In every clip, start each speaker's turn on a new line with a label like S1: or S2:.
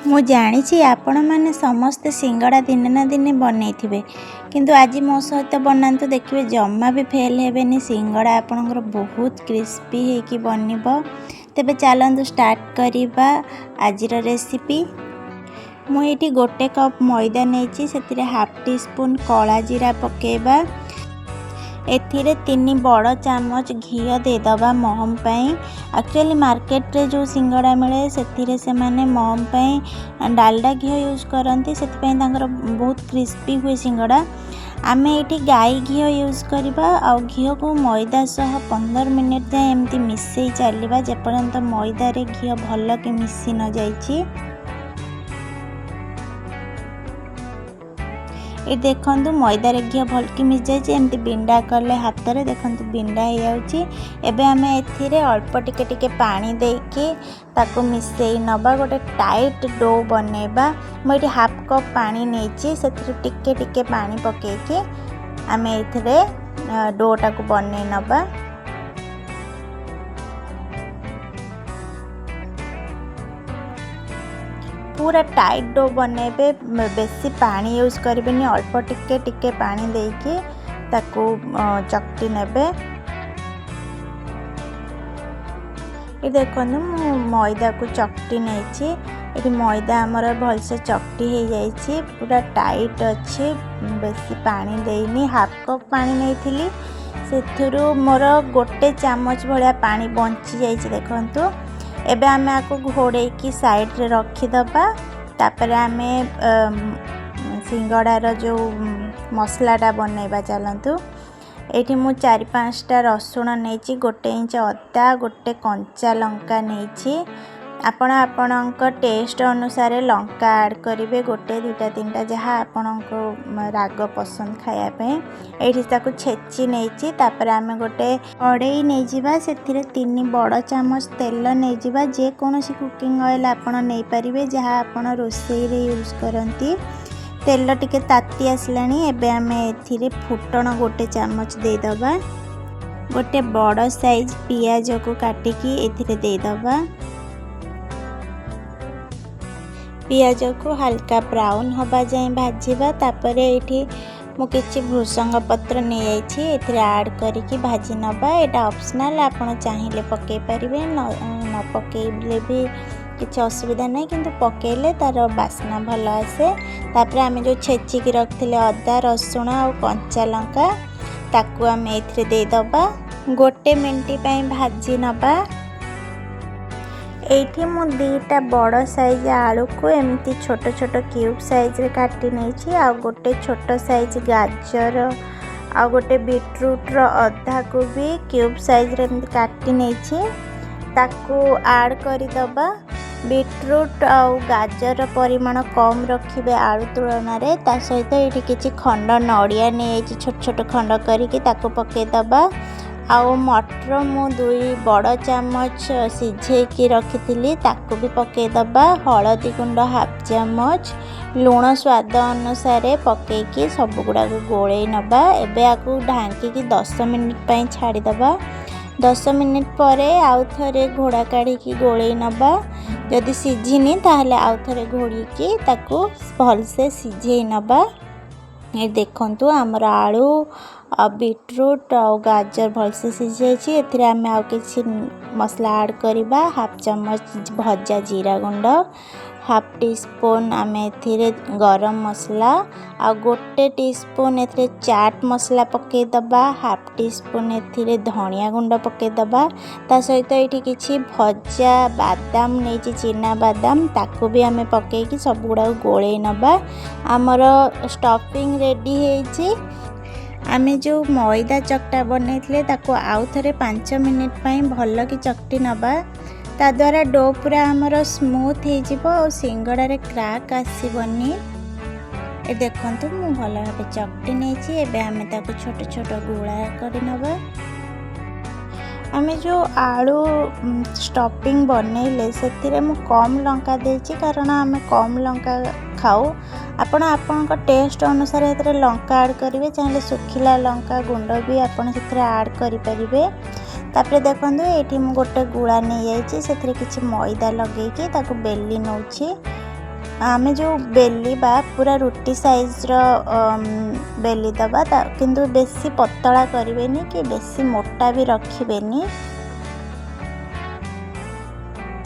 S1: ମୁଁ ଜାଣିଛି ଆପଣମାନେ ସମସ୍ତେ ସିଙ୍ଗଡ଼ା ଦିନେ ନା ଦିନେ ବନେଇଥିବେ, କିନ୍ତୁ ଆଜି ମୋ ସହିତ ବନାନ୍ତୁ, ଦେଖିବେ ଜମା ବି ଫେଲ୍ ହେବେନି। ସିଙ୍ଗଡ଼ା ଆପଣଙ୍କର ବହୁତ କ୍ରିସ୍ପି ହେଇକି ବନିବ। ତେବେ ଚାଲନ୍ତୁ ଷ୍ଟାର୍ଟ କରିବା ଆଜିର ରେସିପି। ମୁଁ ଏଇଠି 1 କପ୍ ମଇଦା ନେଇଛି, ସେଥିରେ ହାଫ୍ ଟି ସ୍ପୁନ୍ କଳା ଜିରା ପକାଇବା। एथिरे 3 बड़ चामच घिया देदबा महम पाई। एक्चुअली मार्केट रे जो सिंगड़ा मिले से माने महम पाई डालडा घी यूज करती, से बहुत क्रिस्पी हुए सिंगड़ा। आम ये गाई घी यूज करवा आ घी को मैदा सह 15 मिनट जाए एमती मिसई चलवा जेपर्यंत मैदारे घी भल कि मिसी न जाइए। ये देखु मैदार घी भल कि मिस जाए एमती बिंडा कले हाथ में देखु बिंडा हो जाऊँगी। एबे आम ए अल्प टिके टिके पानी देकी ताको मिसई नबा, गोटे टाइट डो बनैबा। मुझे हाफ कप पानी नहीं से टिके टिके पानी पकेकी आम ए डोटा को बनै नबा। पूरा टाइट डो बनैबे, बेसी पानी यूज करें, अल्प टिके टिके पानी देकी ताको चकटी नेबे। ये देखो मैदा को चकटी नहीं, ये मैदा आमर भलसे चकटी हो जाइए, पूरा टाइट अच्छी, बेसी पानी देनी। हाफ कप पानी नहीं से मोर 1 चामच भाया पानी बंची जाइए। देखु एबे आम आपको घोड़े की साइड रे रखीदबा। तापर आम सिंगड़ार जो मसलाटा बनैबा चलतु। ये मु 4-5टा रसुण नहीं, 1 इंच अदा, 1 कंचा लंका नहीं। आपण आपणक टेस्ट अनुसार लंका ऐड करेंगे, 1-2-3टा जहाँ आपण राग पसंद खायापे। ये छेची नहीं, तापर आम गोटे कड़ई नहीं जावा, से 3 बड़ चामच तेल नहीं जावा। जेकोसी कुकिंग ऑयल आपण नहीं पारे जहाँ आपण रोसई रे यूज करती। तेल टिके ताती आसलानी, एबे आम ए फुटण 1 चामच देदबा। गोटे बड़ साइज पियाज को काटिकी एथिरे देदबा। पियाज को हल्का ब्राउन हवा जाए भाजवा। तापर ये मु किछि भृसंग पत्र नहीं जाइए, ऐड करिकी भाजी नबा। एटा ऑप्शनल, आपण चाहिए पकई पारिबे, न पकईले भी किछि असुविधा नहीं, किंतु पकेले तार बास्ना भल आसे। तापर आम जो छेचिकी रखिले अदा, रसुण और कंचा लंका ताकू आम एथिरे देदबा। 1 मिनट पई भाजी नबा। एठी मु 2टा बड़ साइज आलू को एमती छोट छोट क्यूब साइज रे काटी नहीं, आ गोटे छोट साइज गाजर आ गोटे बीटरूट रो अधा को भी क्यूब साइज रे एमती काटी नहीं, ताकू ऐड करि दबा। बीटरूट आ गाजर परिमाण कम रखिबे आलू तुलना रे। ता सहित एठी किछि खंड नड़िया नहीं, छोट छोट खंड करिकी ताकू पके दबा। आउ मटर मु 2 बड़ चामच सिझेकी रखी ताकू भी पकेदबा। हलदी गुंड हाफ चामच, लुण स्वाद अनुसार पकेकी सब गुड़ा गोले नबा। एबे आकू ढांकी 10 मिनिट पई छाड़ीदबा। 10 मिनिट पर आउ थरे घोड़ा काढ़ी गोले नबा। जदि सिझिनी ताहले आउ थरे घोड़ी की ताकू भलसे सिझे नबा। ये देखंतु आमर आलू आ बीटरूट आ गाजर भलसे सिझे। एथिरे आम आउ किछि मसला ऐड करिबा। हाफ चामच भजा जीरा गुंड, हाफ टी स्पून आम एथिरे गरम मसला आ 1 टीस्पून एथिरे चाट मसला पके दबा। हाफ टी स्पून एथिरे धनिया गुंड पके दबा। ता सहित एठी किछि भजा बादाम नहीं, चीना बादाम ताकू भी आम पकेकी सब गुड़ा गोले नबा। आमर स्टफिंग रेडी हेछि। आमे जो मैदा चकटा बनैथिले ताको आउ थरे 5 मिनिट पई भल कि चकटी नबा। ता द्वारा डो पूरा आमर स्मूथ हो जिवो और सिंगड़ा रे क्रैक आसीबनी। ए देखंतु मु भल भाबे चकटी नेछि। एबे आमे ताको छोट छोट गुळा करि नबा। आमे जो आलू स्टफिंग बनैले सेतिरे मु कम लंका देछि, कारण आमे कम लंका खाऊ। आपण आपनका टेस्ट अनुसार एतरे लंका ऐड करिवे, चाहे सुखिला लंका गुंड भी आपण सेतरे ऐड करि परिबे। तापर देखंतु एठी मु गोटे गुळा नै जाइछि, सेतरे किछि मैदा लगेकी ताको बेली नउछि। आमे जो बेली बा पूरा रुटी साइज रो बेली दबा किंतु बेसी पतला करिवेनी कि बेसी मोटा भी रखिबेनी।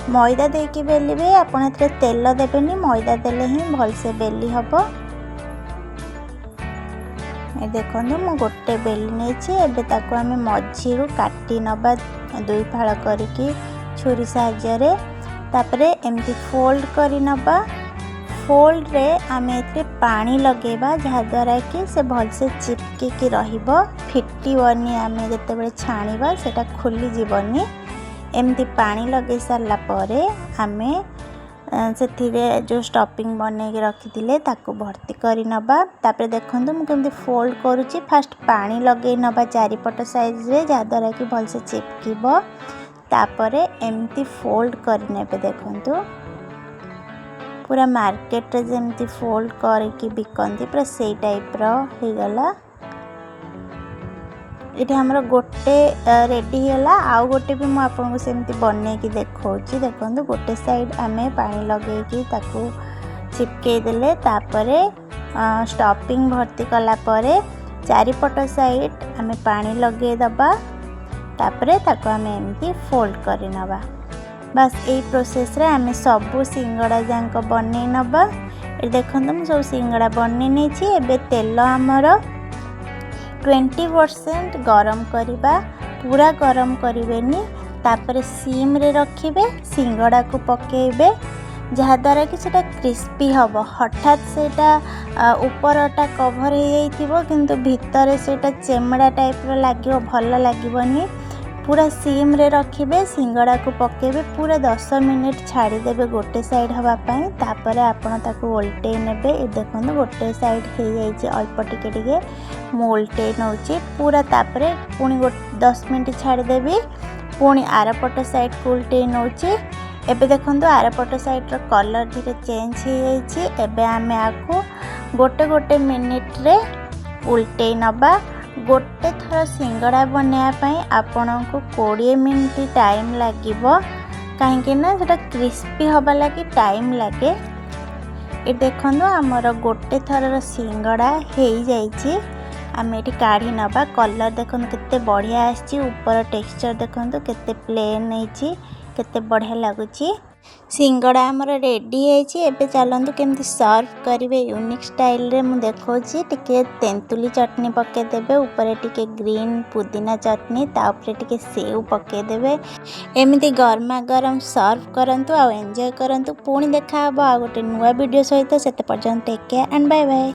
S1: मैदा देकी बेलिबे आपण एते तेल देबेनी, मैदा देले ही भल से बेली हबो। ए देखंतु मु गोटे बेली नेछि, एबे ताको आमे मझिरु काटी नबा दुई फाळ करिकी छुरी साहाय्य रे। तापरे एमती फोल्ड करी नबा। फोल्ड रे आमे एते पानी लगेबा जहा द्वारा कि से भल से चिपकी की रहिबो, फिटिबनी। आमे जते बेले छाणीबा सेटा खुली जीवनी। एमती पानी लगे सारला परे आमे से जो स्टफिंग बने के रखी ताको भर्ती करी नबा। तापरे देखंतु मु केमती फोल्ड करूची। फास्ट पानी लगे नबा चारिपट साइज रे जहा द्वारा कि भल से चिपकीबो। तापरे एमती फोल्ड करी नेबे। देखंतु पूरा मार्केट रे जेमती फोल्ड करके बिकंती पूरा सेई टाइप रो हे गला। ये हमर गोटे रेडी हैला। आउ गोटे भी मु आपन को सेमती बने की देखौची। देखंतु गोटे साइड आमे पानी लगे की ताको चिपके देले। तापरे स्टफिंग भर्ती कला परे चारिपट साइड आमे पानी लगे दबा। तापरे ताको आमे एमती फोल्ड करी नबा। बस यही प्रोसेस रे आमे सबु सिंगड़ा जांक बने नबा। ए देखंतु मु सब सिंगड़ा बने नेछि। एबे तेल हमर 20% गरम करिबा, पूरा गरम करिवेनी। तापरे सीम रे रखिबे, सिंगड़ा को पकेइबे जहा द्वारा कि सेटा क्रिस्पी हबो। हठात सेटा ऊपरटा कवर हो जाइथिबो किंतु भितरे सेटा चेमड़ा टाइप रो लागिबो, भल लागिबोनी। पूरा सीम रे रखिबे, सिंगड़ा को पकेइबे, पूरा 10 मिनिट छाड़ी देबे गोटे साइड हवा पई। तापरे आपण ताको उल्टे नेबे। ए देखंतु गोटे साइड हे जाइछि, अल्प टिके टिके मु उल्टे नउछि पूरा। तापरे पुनी 10 मिनिट छाड़ी देबी, पुनी आरपट साइड को उल्टे नउछि। एबे देखंतु आरपट साइड रो कलर धीरे चेंज हे जाइछि। एबे आमे आको गोटे गोटे मिनिट रे उल्टे नबा। गोटे थर सिंगड़ा बनया पई आपण को 20 मिनिट टाइम लागिबो, काहेकि ना सेटा क्रिस्पी हबा लागि टाइम लागे। ए देखंतु हमर गोटे थर सिंगड़ा हे जाइछि। आमे एटी काढी नबा। कलर देखंतु केते बढ़िया आछि, ऊपर टेक्सचर देखंतु केते प्लेन हेछि, केते बढ़िया लागुछि। सिंगड़ा हमर रेडी हेछि। एबे चलंतु केमती सर्व करिवे यूनिक स्टाइल रे मु देखौछि। टिके तेंतुली चटनी पके देबे, ऊपर टिके ग्रीन पुदीना चटनी, ता ऊपर टिके सेव पके देबे। एमिति गरमा गरम सर्व करंतु आ एन्जॉय करंतु। पुणी देखा हबो आ गोटे नुवा वीडियो सहित। सेते पर्यंत take care and bye bye.